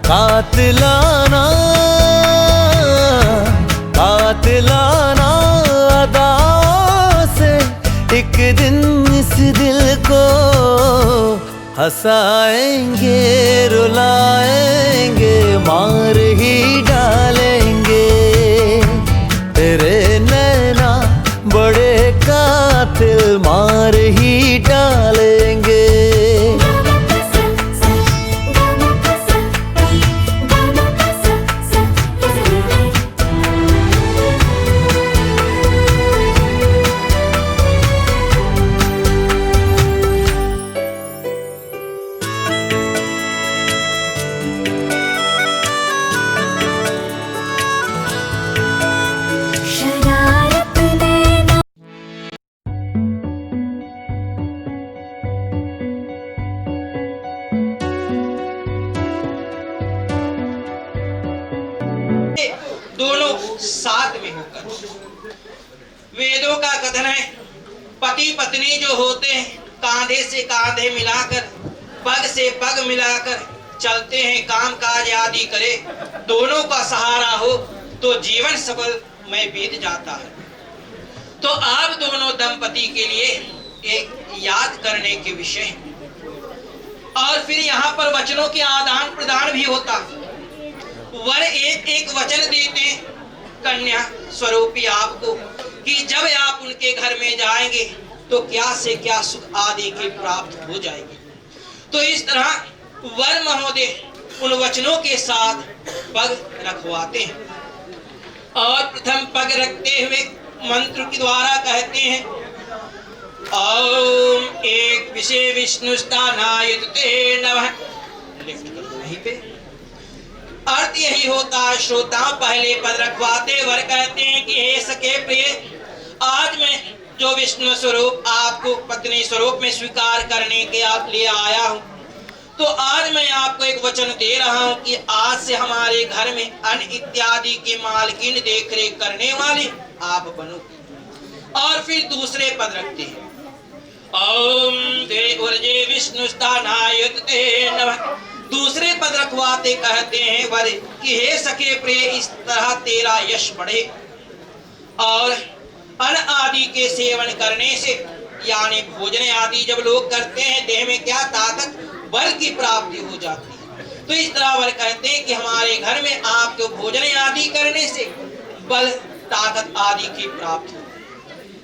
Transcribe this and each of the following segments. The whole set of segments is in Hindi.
कातिलाना कातिलाना अदा से एक दिन इस दिल को हंसाएंगे रुलाएंगे मार ही डालेंगे। तेरे नैना बड़े कातिल मार ही डालेंगे। दोनों साथ में होकर, वेदों का कथन है पति पत्नी जो होते हैं कांधे से कांधे मिलाकर पग से पग मिलाकर चलते हैं, काम काज आदि करे, दोनों का सहारा हो तो जीवन सफल में बीत जाता है। तो आप दोनों दंपति के लिए एक याद करने के विषय और फिर यहाँ पर वचनों के आदान प्रदान भी होता। वर एक एक वचन देते कन्या स्वरूपी आपको कि जब आप उनके घर में जाएंगे तो क्या से क्या सुख आदि की प्राप्त हो जाएगी। तो इस तरह वर महोदय उन वचनों के साथ पग रखवाते हैं और प्रथम पग रखते हुए मंत्र के द्वारा कहते हैं ओम एक विषय विष्णु स्थानाय ते नमः। लिफ्ट कर दो यहीं पे। अर्थ यही होता है श्रोता पहले पद रखवाते वर कहते हैं कि हे सखे प्रिय, आज मैं जो विष्णु स्वरूप आपको पत्नी स्वरूप में स्वीकार करने के आप लिए आया हूँ, तो आज मैं आपको एक वचन दे रहा हूँ कि आज से हमारे घर में अन्न इत्यादि की मालकिन देख रेख करने वाली आप बनो। और फिर दूसरे पद रखते हैं ओम ते उर्जे विष्णु स्थानाय ते नमः। दूसरे पद रखवाते कहते हैं वर कि हे सखे प्रिय, इस तरह तेरा यश बढ़े और अन्न आदि के सेवन करने से यानी भोजन आदि जब लोग करते हैं देह में क्या ताकत बल की प्राप्ति हो जाती है। तो इस तरह वर कहते हैं कि हमारे घर में आपको भोजन आदि करने से बल ताकत आदि की प्राप्ति हो।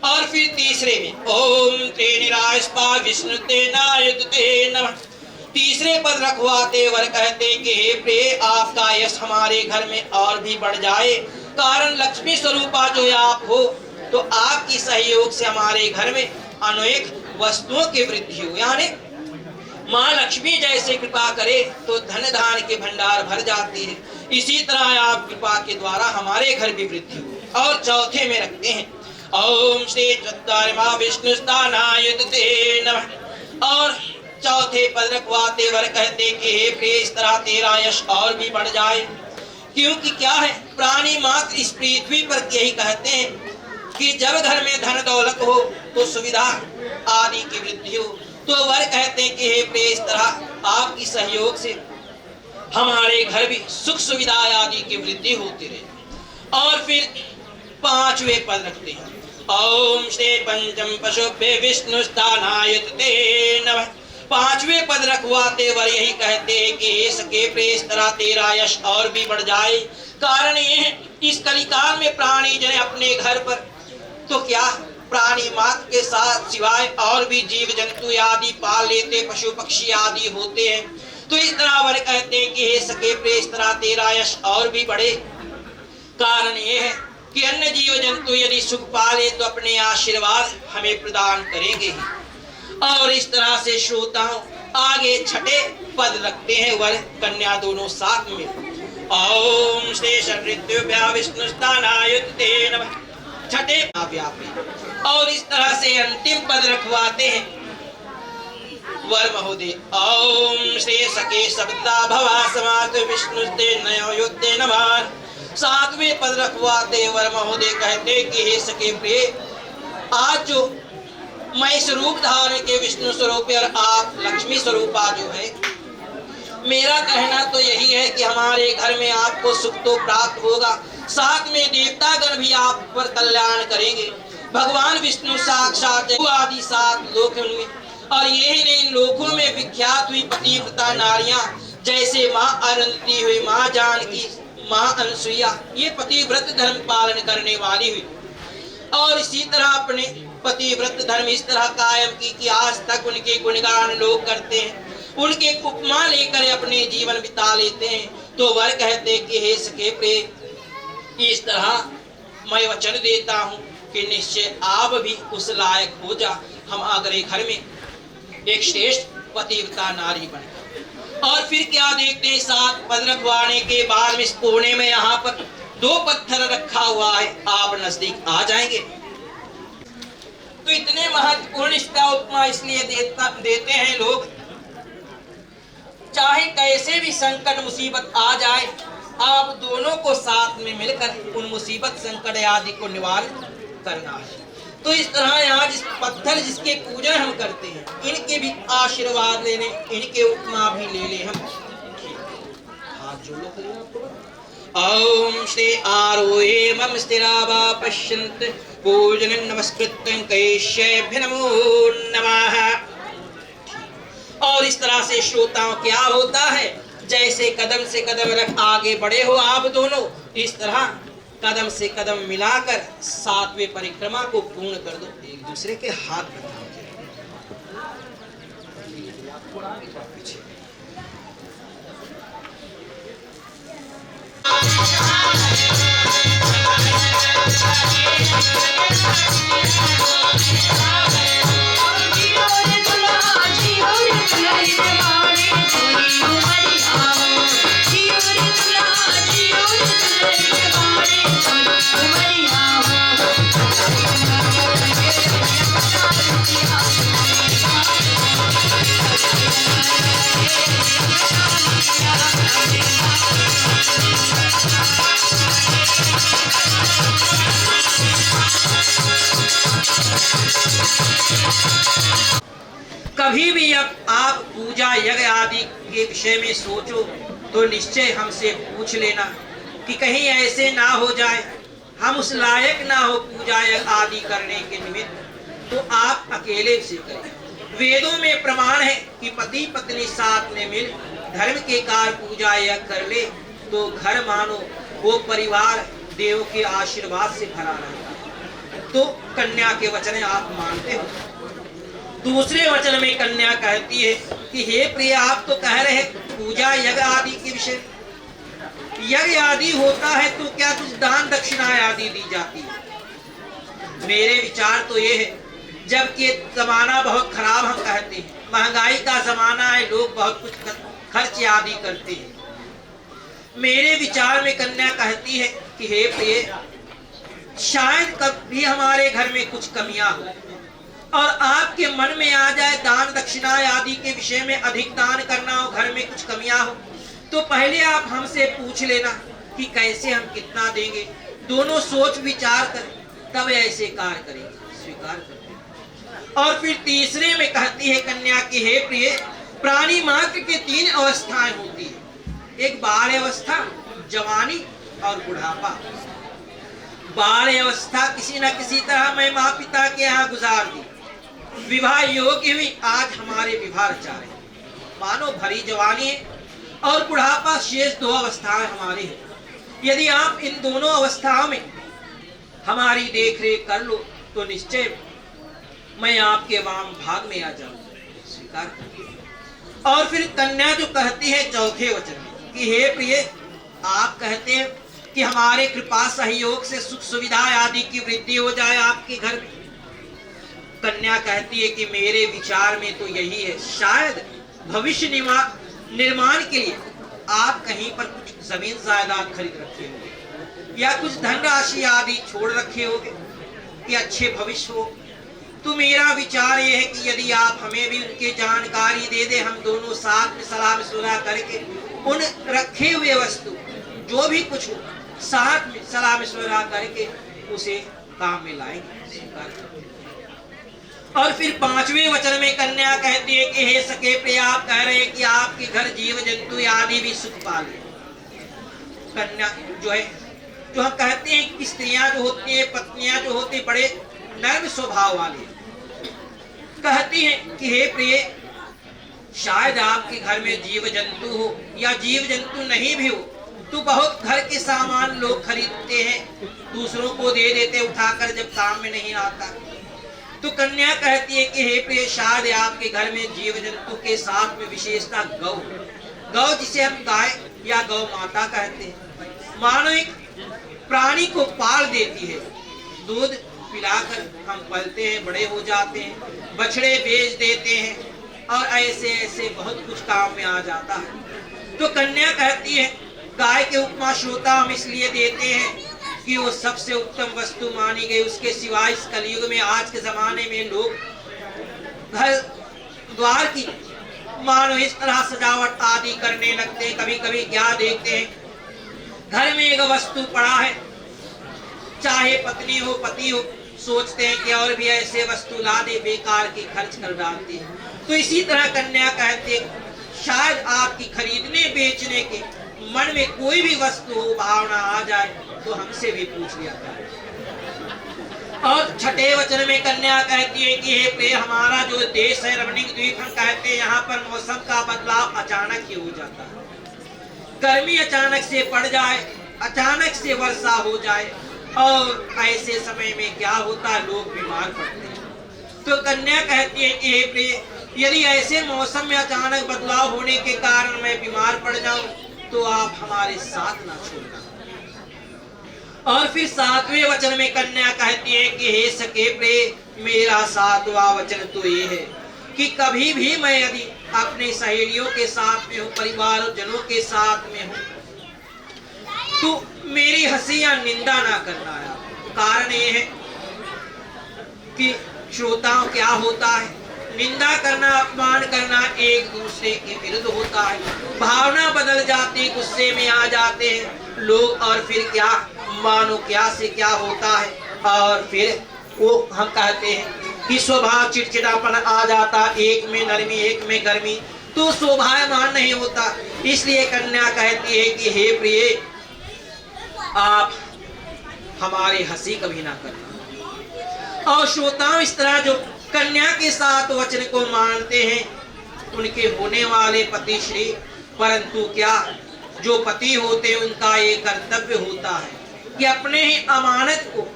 और फिर तीसरे में ओम ते निरास्पा विष्णु ते नायत ते नमः। तीसरे पद रखवाते वर कहते कि हे प्रिय, आपका यश हमारे घर में और भी बढ़ जाए, कारण लक्ष्मी स्वरूपा जो आप हो, तो आपकी सहयोग से हमारे घर में अनेक वस्तुओं की वृद्धि हो। यानी माँ लक्ष्मी जैसे कृपा करे तो धन धान के भंडार भर जाती है, इसी तरह आप कृपा के द्वारा हमारे घर भी वृद्धि हो। और चौथे में रखते हैं ओम श्री चत्वारिमा विष्णु स्थानाय ते नमः। और चौथे पद रखवाते वर कहते कि हे प्रिय, इस तरह तेरा यश और भी बढ़ जाए, क्योंकि क्या है प्राणी मात्र इस पृथ्वी पर यही कहते हैं कि जब घर में धन दौलत हो तो सुविधा आदि की वृद्धि हो। तो वर कहते हैं कि हे प्रिय, इस तरह आपकी सहयोग से हमारे घर भी सुख सुविधा आदि की वृद्धि होती रहे। और फिर पांचवें पद रखते हैं ओम श्री पंचम पशुभ्य विष्णु स्थानाय ते नमः। पांचवें पद रखवाते वर यही कहते हैं कि हे सखे प्रिय, इस तरह तेरा यश और भी बढ़ जाए। कारण ये है इस कलिकाल में प्राणी जन अपने घर पर तो क्या प्राणी मात्र के साथ सिवाय और भी जीव जंतु आदि पाल लेते, पशु पक्षी आदि होते हैं। तो इस तरह वर कहते हैं कि हे सखे प्रिय, इस तरह तेरा यश और भी बढ़े। कारण ये है कि अन्य जीव जंतु यदि सुख पाले तो अपने आशीर्वाद हमें प्रदान करेंगे ही। और इस तरह से श्रोताओं आगे छठे पद रखते हैं वर कन्या दोनों साथ में ओम श्री षड्ऋतुभ्यः विष्णु स्थानाय ते नमः। छठे व्यापी। और इस तरह से अंतिम पद रखवाते हैं वर महोदय ओम श्री सखे शब्दा भवा समात विष्णु ते नयोते नमः। सातवें पद रखवाते वर महोदय कहते कि हे सखे प्रिय, आज जो मैं स्वरूप धारण के विष्णु स्वरूप और आप लक्ष्मी स्वरूपा जो है, मेरा कहना तो यही है कि हमारे घर में आपको सुख तो प्राप्त होगा, साथ में देवतागण भी आप पर कल्याण करेंगे। भगवान विष्णु साक्षात आदि 7 लोक में, और यही नहीं लोकों में विख्यात हुई पतिव्रता नारियां, जैसे माँ अरुंधति हुई, माँ जानकी, माँ अनसुईया, ये पतिव्रत धर्म पालन करने वाली हुई। और इसी तरह अपने पतिव्रत धर्म इस तरह कायम की कि आज तक उनके गुणगान लोग करते हैं, उनके उपमा लेकर अपने जीवन बिता लेते हैं। तो वर कहते कि हे सखे प्रेम, इस तरह मैं वचन देता हूँ कि निश्चय आप भी उस लायक हो जा, हम अगले घर में एक श्रेष्ठ पतिव्रता नारी बने। और फिर क्या देखते हैं, 7 पद रखवाने के बाद में इस कोने में यहाँ पर 2 पत्थर रखा हुआ है, आप नजदीक आ जाएंगे। तो इतने महत्वपूर्ण इसका उपमा इसलिए देते हैं लोग, चाहे कैसे भी संकट मुसीबत आ जाए, आप दोनों को साथ में मिलकर उन मुसीबत संकट आदि को निवारण करना है। तो इस तरह यहाँ जिस पत्थर जिसके पूजन हम करते हैं, इनके भी आशीर्वाद लेने, इनके उपमा भी ले ले हम। हाथ जोड़ो। ओम श्री आरोहे मम स्थिरावा पश्यन्त पूजनं नमस्कृतं कैश्यभ्य नमो नमः। और इस तरह से श्रोताओं क्या होता है, जैसे कदम से कदम रख आगे बढ़े हो आप दोनों, इस तरह कदम से कदम मिलाकर 7वें परिक्रमा को पूर्ण कर दो। एक दूसरे के हाथ बढ़ाओ। कभी भी अब आप पूजा यज्ञ आदि के विषय में सोचो तो निश्चय हमसे पूछ लेना कि कहीं ऐसे ना हो जाए हम उस लायक ना हो पूजा यज्ञ आदि करने के निमित्त, तो आप अकेले से करें। वेदों में प्रमाण है कि पति पत्नी साथ में मिल धर्म के कार्य पूजा यज्ञ कर ले तो घर मानो वो परिवार देव के आशीर्वाद से भरा रहता है। तो कन्या के वचन आप मानते हो। दूसरे वचन में कन्या कहती है कि हे प्रिय, आप तो कह रहे पूजा यज्ञ आदि के विषय, यज्ञ आदि होता है तो क्या कुछ दान दक्षिणा आदि दी जाती है? मेरे विचार तो ये है, जबकि जमाना बहुत खराब हम कहते हैं, महंगाई का जमाना है, लोग बहुत कुछ खर्च आदि करते हैं। मेरे विचार में कन्या कहती है कि हे प्रिय, शायद कभी हमारे घर में कुछ कमियां हो और आपके मन में आ जाए दान दक्षिणा आदि के विषय में अधिक दान करना हो, घर में कुछ कमियां हो, तो पहले आप हमसे पूछ लेना कि कैसे हम कितना देंगे, दोनों सोच विचार करें तब ऐसे कार्य करेंगे, स्वीकार करते। और फिर तीसरे में कहती है कन्या की हे प्रिय, प्राणी मात्र के 3 अवस्थाएं होती है, एक बाल अवस्था, जवानी और बुढ़ापा। बाल अवस्था किसी न किसी तरह मैं माँ पिता के यहाँ गुजार दी, विवाह योग्य हुई, आज हमारे विवाह रचा रहे, मानो भरी जवानी है, और बुढ़ापा शेष 2 अवस्थाएं हमारी है। यदि आप इन दोनों अवस्थाओं में हमारी देख रेख कर लो तो निश्चय मैं आपके वाम भाग में आ जाऊंगा, स्वीकार करती। और फिर कन्या जो कहती है चौथे वचन में कि हे प्रिय, आप कहते हैं कि हमारे कृपा सहयोग से सुख सुविधा आदि की वृद्धि हो जाए आपके घर में। कन्या कहती है कि मेरे विचार में तो यही है, शायद भविष्य निर्माण के लिए आप कहीं पर कुछ जमीन जायदाद खरीद रखे होंगे या कुछ धनराशि आदि छोड़ रखे होंगे कि अच्छे भविष्य हो। तो मेरा विचार ये है कि यदि आप हमें भी उनकी जानकारी दे दे, हम दोनों साथ में सलाह मशवरा करके उन रखे हुए वस्तु जो भी कुछ हो साथ में सलाह मशवरा करके उसे काम में लाएंगे। और फिर 5वें वचन में कन्या कहती है कि हे सखे प्रिय, आप कह रहे हैं कि आपके घर जीव जंतु आदि भी सुख पाले। कन्या जो है, जो हम कहते हैं कि स्त्रियां जो होती हैं, पत्नियां जो होती, बड़े नर्म स्वभाव वाले, कहती हैं कि हे प्रिय, शायद आपके घर में जीव जंतु हो या जीव जंतु नहीं भी हो तो बहुत घर के सामान लोग खरीदते हैं, दूसरों को दे देते उठाकर जब काम में नहीं आता। तो कन्या कहती है कि हे प्रिय, शायद आपके घर में जीव जंतु के साथ में विशेषता गौ, गौ जिसे हम गाय या गौ माता कहते हैं, मानो एक प्राणी को पाल देती है। दूध पिलाकर हम पलते हैं, बड़े हो जाते हैं, बछड़े बेच देते हैं और ऐसे ऐसे बहुत कुछ काम में आ जाता है। तो कन्या कहती है, गाय के उपमा श्रोता हम इसलिए देते हैं कि वो सबसे उत्तम वस्तु मानी गई। उसके सिवाय इस कलयुग में, आज के जमाने में लोग घर द्वार की मानो इस तरह सजावट आदि करने लगते हैं। कभी कभी क्या देखते हैं, घर में एक वस्तु पड़ा है, चाहे पत्नी हो पति हो, सोचते हैं कि और भी ऐसे वस्तु ला दे, बेकार की खर्च कर डालते हैं। तो इसी तरह कन्या कहते हैं, शायद आपकी खरीदने बेचने के मन में कोई भी वस्तु हो, भावना आ जाए तो हमसे भी पूछ लिया जाए। और छठे वचन में कन्या कहती है कि हे प्रिय, हमारा जो देश है रमणीक द्वीप, हम कहते हैं यहाँ पर मौसम का बदलाव अचानक ही हो जाता है। गर्मी अचानक से पड़ जाए, अचानक से वर्षा हो जाए, और ऐसे समय में क्या होता है, लोग बीमार पड़ते हैं। तो कन्या कहती है कि हे प्रिय, यदि ऐसे मौसम में अचानक बदलाव होने के कारण मैं बीमार पड़ जाऊं तो आप हमारे साथ ना छोड़ना। और फिर सातवें वचन में कन्या कहती है कि हे सखे प्रिय, मेरा सातवां वचन तो ये है कि कभी भी मैं यदि अपनी सहेलियों के साथ में हूँ, परिवार जनों के साथ में हूँ, तो मेरी हंसी या निंदा ना करना है। कारण ये है कि श्रोताओं क्या होता है, निंदा करना, अपमान करना एक दूसरे के विरुद्ध होता है, भावना बदल जाती, गुस्से में आ जाते हैं लोग, और फिर क्या मानो क्या से क्या होता है, और फिर वो हम कहते हैं कि स्वभाव चिड़चिड़ापन आ जाता, एक में नरमी एक में गर्मी, तो शोभायमान नहीं होता। इसलिए कन्या कहती है कि हे प्रिय, आप हमारी हंसी कभी ना करना। और श्रोताओं, इस तरह जो कन्या के साथ वचन को मानते हैं उनके होने वाले पति श्री, परंतु क्या जो पति होते हैं उनका ये कर्तव्य होता है कि अपने ही अमानत को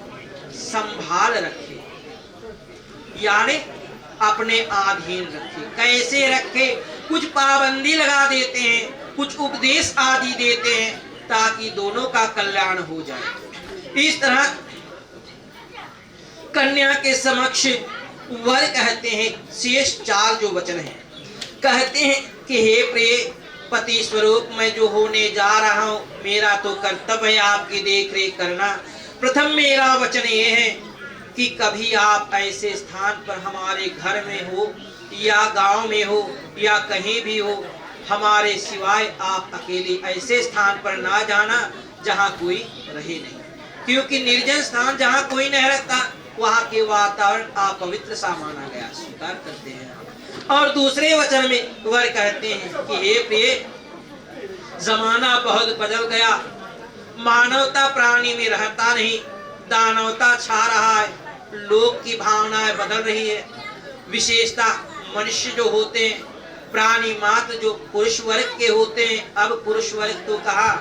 संभाल रखे, यानी अपने अधीन रखे। कैसे रखे, कुछ पाबंदी लगा देते हैं, कुछ उपदेश आदि देते हैं ताकि दोनों का कल्याण हो जाए। इस तरह कन्या के समक्ष वर कहते हैं, शेष चार जो वचन हैं, कहते हैं कि हे प्रिय पति स्वरूप, मैं जो होने जा रहा हूँ, मेरा तो कर्तव्य है आपकी देख रेख करना। प्रथम मेरा वचन ये है कि कभी आप ऐसे स्थान पर हमारे घर में हो या गांव में हो या कहीं भी हो, हमारे सिवाय आप अकेले ऐसे स्थान पर ना जाना जहाँ कोई रहे नहीं, क्योंकि निर्जन स्थान जहाँ कोई नहीं रहता वहाँ के वातावरण अपवित्र सा माना गया, स्वीकार करते हैं। और दूसरे वचन में वर कहते हैं कि हे प्रिय, जमाना बहुत बदल गया, मानवता प्राणी में रहता नहीं, दानवता छा रहा है, लोग की भावनाएं बदल रही है। विशेषता मनुष्य जो होते हैं, प्राणी मात्र जो पुरुष वर्ग के होते हैं, अब पुरुष वर्ग तो कहा,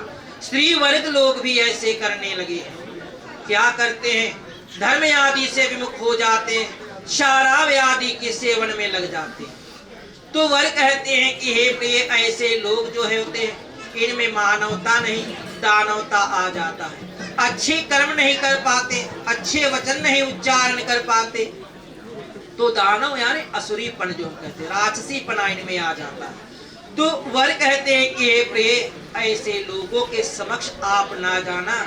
स्त्री वर्ग लोग भी ऐसे करने लगे हैं। क्या करते हैं, धर्म आदि से विमुख हो जाते हैं, शराब आदि के सेवन में लग जाते हैं। तो वर कहते हैं कि हे प्रिय, ऐसे लोग जो है होते हैं, इनमें मानवता नहीं दानवता आ जाता है, अच्छे कर्म नहीं कर पाते, अच्छे वचन नहीं उच्चारण कर पाते, तो दानव यानी असुरीपन जो हम कहते हैं, राक्षसीपना इनमें आ जाता है। तो वर कहते हैं कि हे प्रिय, ऐसे लोगों के समक्ष आप ना जाना,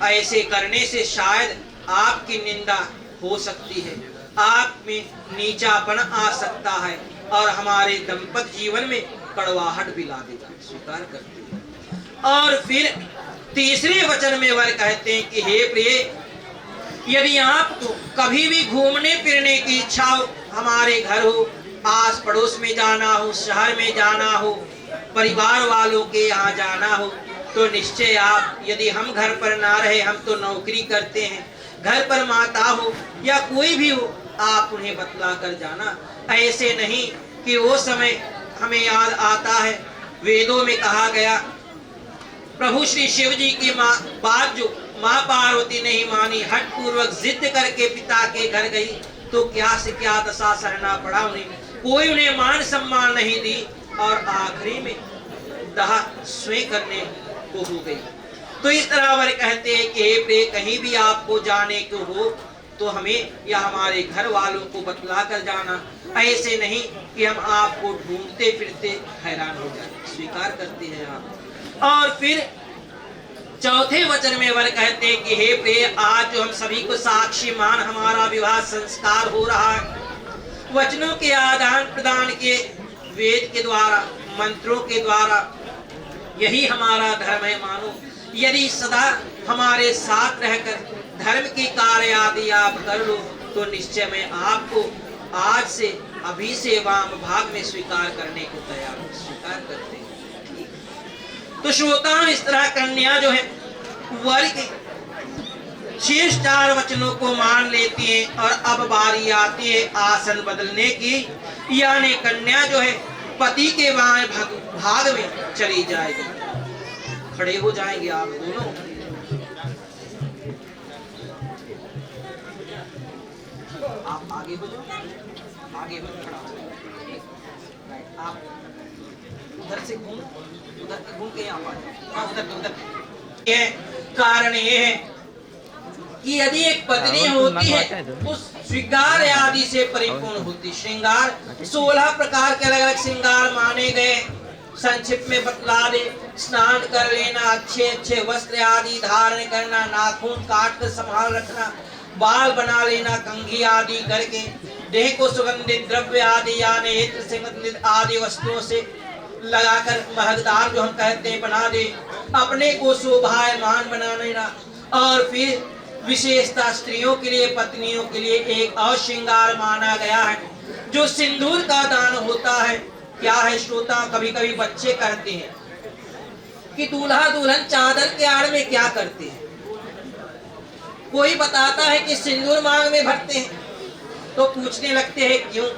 ऐसे करने से शायद आपकी निंदा हो सकती है, आप में नीचापन आ सकता है और हमारे दंपत जीवन में कड़वाहट भी ला देगा, स्वीकार करते हैं। और फिर तीसरे वचन में वर कहते हैं कि हे प्रिय, यदि आपको कभी भी घूमने फिरने की इच्छा हो, हमारे घर हो आस पड़ोस में जाना हो, शहर में जाना हो, परिवार वालों के यहाँ जाना हो, तो निश्चय आप, यदि हम घर पर ना रहे, हम तो नौकरी करते हैं, घर पर माता हो या कोई भी हो, आप उन्हें बतला कर जाना। ऐसे नहीं कि वो समय हमें याद आता है, वेदों में कहा गया, प्रभु श्री शिव जी की बात जो माँ पार्वती नहीं मानी, हट पूर्वक जिद करके पिता के घर गई, तो क्या से क्या दशा सहना पड़ा उन्हें, कोई उन्हें मान सम्मान नहीं दी और आखिरी में दाह स्वयं करने को हो गई। तो इस तरह वर कहते हैं कि हे प्रिय, कहीं भी आपको जाने को हो तो हमें या हमारे घर वालों को बतला कर जाना, ऐसे नहीं कि हम आपको ढूंढते फिरते हैरान हो जाए। स्वीकार करते हैं आप। और फिर चौथे वचन में वर कहते हैं कि हे प्रिय, आज जो हम सभी को साक्षी मान हमारा विवाह संस्कार हो रहा है, वचनों के आदान प्रदान के, वेद के द्वारा, मंत्रों के द्वारा, यही हमारा धर्म है मानो। यदि सदा हमारे साथ रहकर धर्म के कार्य आदि आप कर लो, तो निश्चय मैं आपको आज से, अभी से वाम भाग में स्वीकार करने को तैयार हूं। स्वीकार करते हैं। तो श्रोता, इस तरह कन्या जो है वर के शेष 4 वचनों को मान लेती है और अब बारी आती है आसन बदलने की, यानी कन्या जो है पति के बाएं भाग में चली जाएगी। खड़े हो जाएंगे आप दोनों। आप आगे हो जाओ, आगे हो, खड़ा हो जाओ। आप उधर से घूम, उधर घूम के यहाँ आ जाओ, उधर। ये कारण ये है कि यदि एक पत्नी होती है तो श्रृंगार आदि से परिपूर्ण होती। श्रृंगार 16 प्रकार के अलग अलग श्रृंगार माने गए। संक्षिप्त में बतला दे, स्नान कर लेना, अच्छे अच्छे वस्त्र आदि धारण करना, नाखून काट कर संभाल रखना, बाल बना लेना कंघी आदि करके, देह को सुगंधित द्रव्य आदि यानी इत्र से सुगंधित आदि वस्तुओं से लगाकर महकदार जो हम कहते हैं बना दे, अपने को शोभायमान बना लेना। और फिर विशेषता स्त्रियों के लिए, पत्नियों के लिए एक और श्रृंगार माना गया है जो सिंदूर का दान होता है। क्या है श्रोता, कभी कभी बच्चे कहते हैं कि दूल्हा दुल्हन चादर के आड़ में क्या करते हैं। कोई बताता है कि सिंदूर मांग में भरते हैं, तो पूछने लगते हैं क्यों।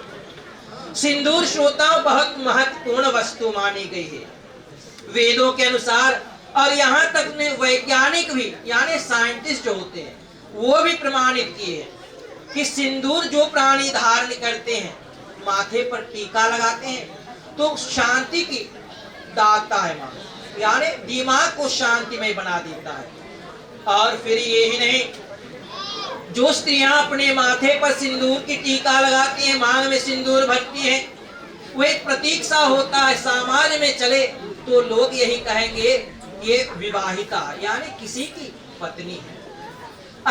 सिंदूर श्रोताओं बहुत महत्वपूर्ण वस्तु मानी गई है वेदों के अनुसार, और यहाँ तक ने वैज्ञानिक भी यानी साइंटिस्ट जो होते हैं वो भी प्रमाणित किए हैं कि सिंदूर जो प्राणी धारण करते हैं, माथे पर टीका लगाते हैं, तो शांति की दाता है मानो, यानी दिमाग को शांतिमय बना देता है। और फिर ये ही नहीं, जो स्त्रियां अपने माथे पर सिंदूर की टीका लगाती हैं, मांग में सिंदूर भरती हैं, वो एक प्रतीक सा होता है। समाज में चले तो लोग यही कहेंगे ये विवाहिता यानी किसी की पत्नी है।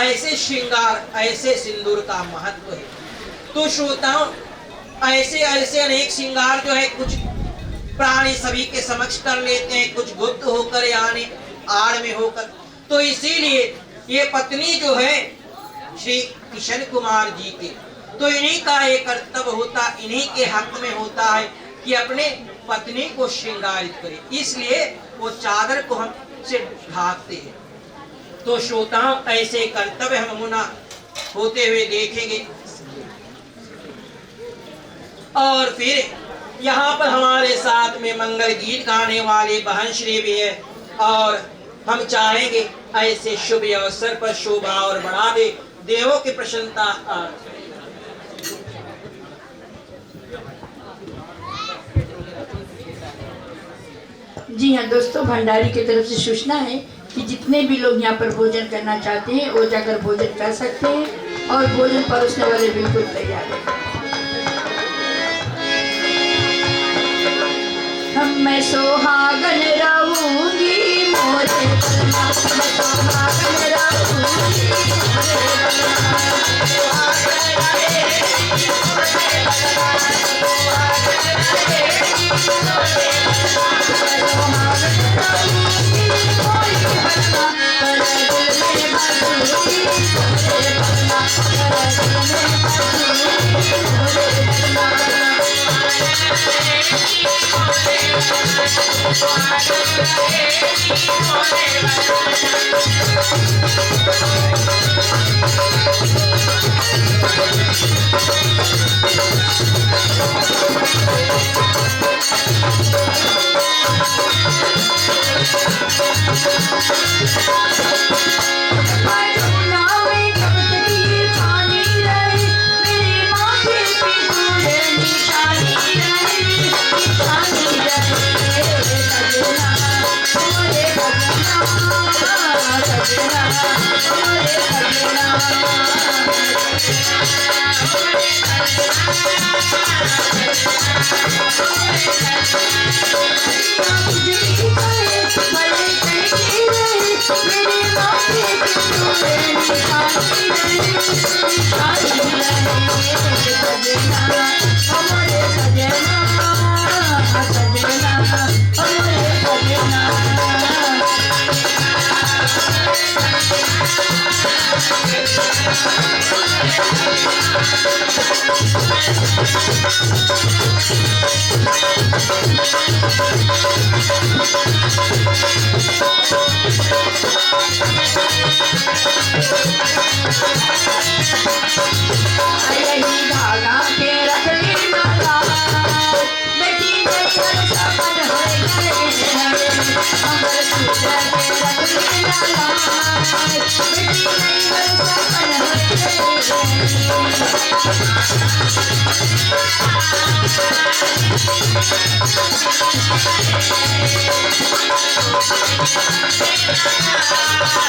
ऐसे श्रृंगार, ऐसे सिंदूर का महत्व है। तो श्रोताओं, ऐसे ऐसे अनेक श्रृंगार जो है कुछ प्राणी सभी के समक्ष कर लेते हैं, कुछ गुप्त होकर यानी आड़ में होकर। तो इसीलिए ये पत्नी जो है श्री किशन कुमार जी के, तो इन्हीं का एक कर्तव्य होता, इन्हीं के हक में होता है कि अपने पत्नी को श्रृंगारित करे, इसलिए वो चादर को हम से ढाकते हैं। तो श्रोताओं, ऐसे कर्तव्य हम होना होते हुए देखेंगे। और फिर यहाँ पर हमारे साथ में मंगल गीत गाने वाले बहन श्री भी है, और हम चाहेंगे ऐसे शुभ अवसर पर शोभा और बढ़ा दे, देवों की प्रसन्नता। जी हाँ दोस्तों, भंडारी की तरफ से सूचना है कि जितने भी लोग यहाँ पर भोजन करना चाहते हैं वो जाकर भोजन कर सकते हैं, और भोजन परोसने वाले बिल्कुल तैयार हैं। मैं सोहागन रहूंगी मोरे बलमा, मैं सोहागन रहूंगी मोरे बलमा, सोहागन रहे मोरे बलमा, सोहागन रहे मोरे बलमा, मैं सोहागन रहूंगी मोरे बलमा, तेरे दिल में बसूंगी मोरे बलमा, तेरे दिल में बसूंगी मोरे बलमा। Thank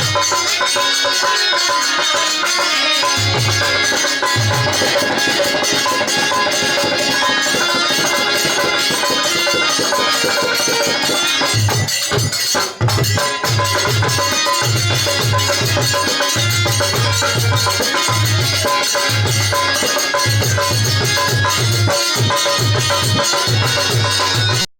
you.